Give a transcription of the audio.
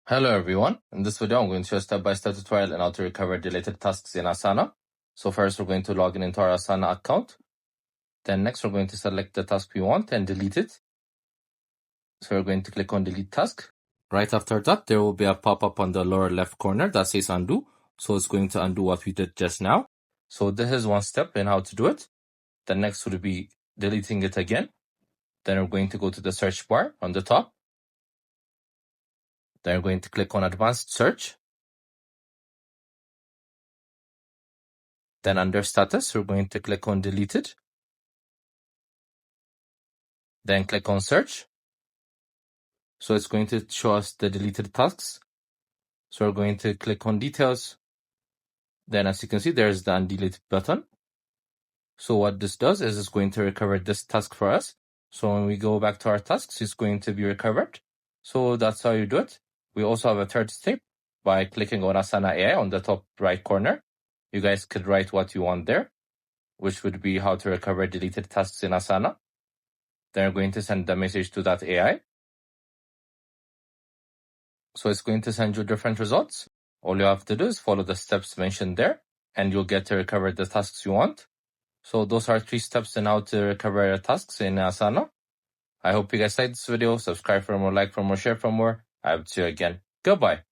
Hello everyone, in this video I'm going to show a step-by-step tutorial on how to recover deleted tasks in Asana. So first we're going to log in into our Asana account. Then next we're going to select the task we want and delete it. So we're going to click on delete task. Right after that there will be a pop-up on the lower left corner that says undo. So it's going to undo what we did just now. So this is one step in how to do it. The next would be deleting it again. Then we're going to go to the search bar on the top. Then we're going to click on advanced search. Then under status, we're going to click on deleted. Then click on search. So it's going to show us the deleted tasks. So we're going to click on details. Then as you can see, there's the undelete button. So what this does is it's going to recover this task for us. So when we go back to our tasks, it's going to be recovered. So that's how you do it. We also have a third step by clicking on Asana AI on the top right corner. You guys could write what you want there, which would be how to recover deleted tasks in Asana. Then we're going to send the message to that AI. So it's going to send you different results. All you have to do is follow the steps mentioned there, and you'll get to recover the tasks you want. So those are 3 steps in how to recover your tasks in Asana. I hope you guys liked this video. Subscribe for more, like for more, share for more. I will see you again. Goodbye.